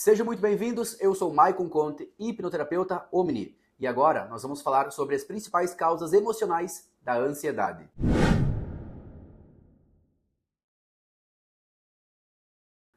Sejam muito bem-vindos, eu sou Maicon Conte, hipnoterapeuta Omni, e agora nós vamos falar sobre as principais causas emocionais da ansiedade.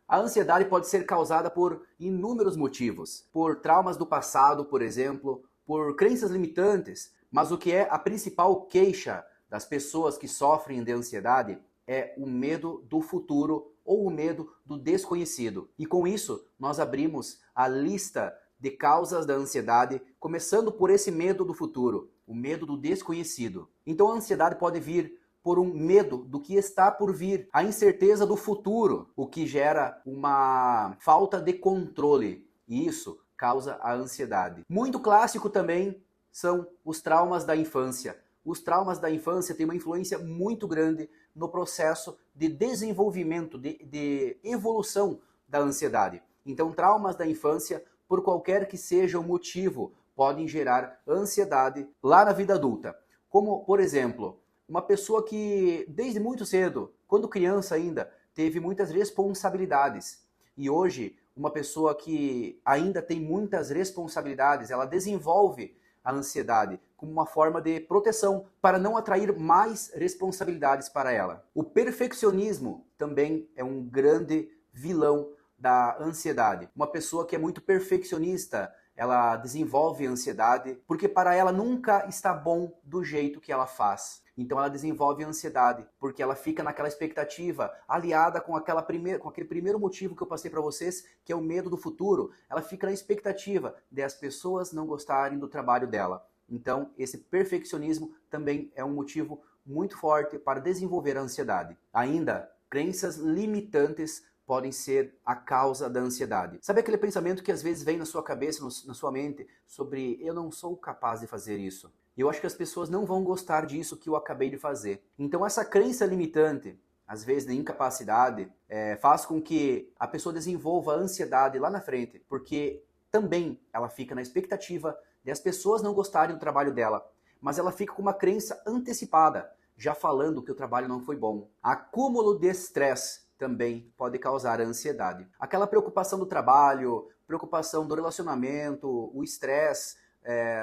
A ansiedade pode ser causada por inúmeros motivos, por traumas do passado, por exemplo, por crenças limitantes, mas o que é a principal queixa das pessoas que sofrem de ansiedade é o medo do futuro ou o medo do desconhecido. E com isso, nós abrimos a lista de causas da ansiedade, começando por esse medo do futuro, o medo do desconhecido. Então a ansiedade pode vir por um medo do que está por vir, a incerteza do futuro, o que gera uma falta de controle, e isso causa a ansiedade. Muito clássico também são os traumas da infância. Os traumas da infância têm uma influência muito grande no processo de desenvolvimento, de evolução da ansiedade. Então, traumas da infância, por qualquer que seja o motivo, podem gerar ansiedade lá na vida adulta. Como, por exemplo, uma pessoa que desde muito cedo, quando criança ainda, teve muitas responsabilidades. E hoje, uma pessoa que ainda tem muitas responsabilidades, ela desenvolve a ansiedade como uma forma de proteção para não atrair mais responsabilidades para ela. O perfeccionismo também é um grande vilão da ansiedade. Uma pessoa que é muito perfeccionista, ela desenvolve ansiedade porque para ela nunca está bom do jeito que ela faz. Então ela desenvolve ansiedade, porque ela fica naquela expectativa, aliada com aquele primeiro motivo que eu passei para vocês, que é o medo do futuro. Ela fica na expectativa de as pessoas não gostarem do trabalho dela. Então esse perfeccionismo também é um motivo muito forte para desenvolver a ansiedade. Ainda, crenças limitantes podem ser a causa da ansiedade. Sabe aquele pensamento que às vezes vem na sua cabeça, na sua mente, sobre eu não sou capaz de fazer isso? Eu acho que as pessoas não vão gostar disso que eu acabei de fazer. Então essa crença limitante, às vezes de incapacidade, faz com que a pessoa desenvolva ansiedade lá na frente, porque também ela fica na expectativa de as pessoas não gostarem do trabalho dela, mas ela fica com uma crença antecipada, já falando que o trabalho não foi bom. Acúmulo de estresse também pode causar ansiedade. Aquela preocupação do trabalho, preocupação do relacionamento, o estresse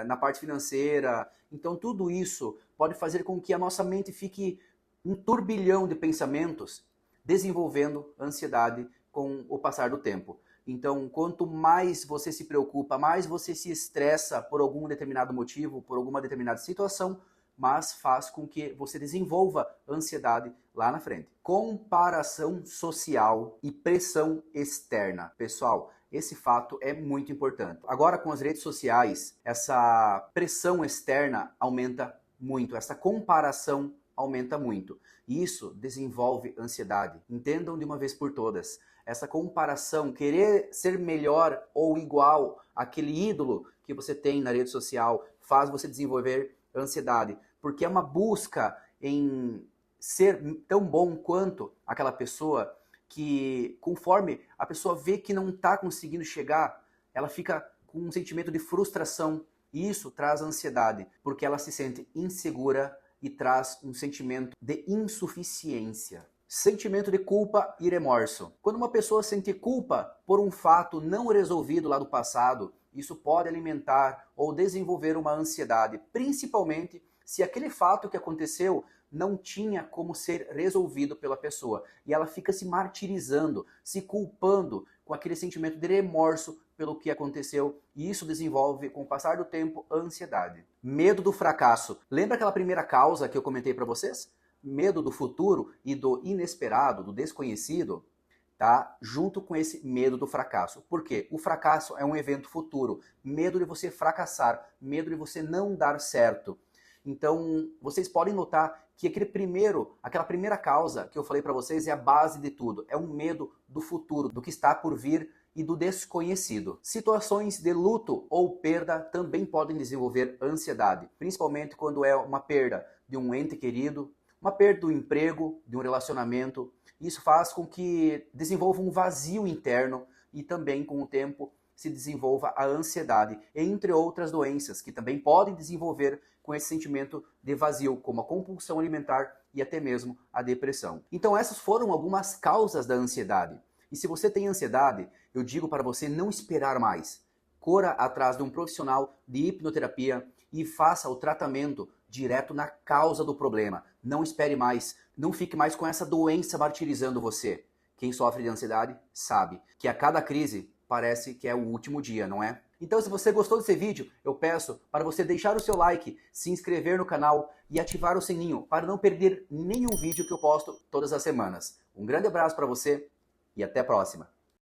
na parte financeira. Então tudo isso pode fazer com que a nossa mente fique um turbilhão de pensamentos, desenvolvendo ansiedade com o passar do tempo. Então, quanto mais você se preocupa, mais você se estressa por algum determinado motivo, por alguma determinada situação, mas faz com que você desenvolva ansiedade lá na frente. Comparação social e pressão externa. Pessoal, esse fato é muito importante. Agora, com as redes sociais, essa pressão externa aumenta muito, essa comparação aumenta muito. E isso desenvolve ansiedade. Entendam de uma vez por todas. Essa comparação, querer ser melhor ou igual àquele ídolo que você tem na rede social, faz você desenvolver ansiedade. Porque é uma busca em ser tão bom quanto aquela pessoa que, conforme a pessoa vê que não está conseguindo chegar, ela fica com um sentimento de frustração. E isso traz ansiedade, porque ela se sente insegura e traz um sentimento de insuficiência. Sentimento de culpa e remorso. Quando uma pessoa sente culpa por um fato não resolvido lá do passado, isso pode alimentar ou desenvolver uma ansiedade, principalmente se aquele fato que aconteceu não tinha como ser resolvido pela pessoa. E ela fica se martirizando, se culpando com aquele sentimento de remorso pelo que aconteceu. E isso desenvolve, com o passar do tempo, ansiedade. Medo do fracasso. Lembra aquela primeira causa que eu comentei para vocês? Medo do futuro e do inesperado, do desconhecido, tá? Junto com esse medo do fracasso. Por quê? O fracasso é um evento futuro. Medo de você fracassar, medo de você não dar certo. Então, vocês podem notar que aquela primeira causa que eu falei para vocês é a base de tudo. É um medo do futuro, do que está por vir e do desconhecido. Situações de luto ou perda também podem desenvolver ansiedade, principalmente quando é uma perda de um ente querido, uma perda do emprego, de um relacionamento. Isso faz com que desenvolva um vazio interno e também, com o tempo, se desenvolva a ansiedade, entre outras doenças que também podem desenvolver com esse sentimento de vazio, como a compulsão alimentar e até mesmo a depressão. Então essas foram algumas causas da ansiedade. E se você tem ansiedade, eu digo para você não esperar mais. Corra atrás de um profissional de hipnoterapia e faça o tratamento direto na causa do problema. Não espere mais, não fique mais com essa doença martirizando você. Quem sofre de ansiedade sabe que a cada crise parece que é o último dia, não é? Então, se você gostou desse vídeo, eu peço para você deixar o seu like, se inscrever no canal e ativar o sininho para não perder nenhum vídeo que eu posto todas as semanas. Um grande abraço para você e até a próxima!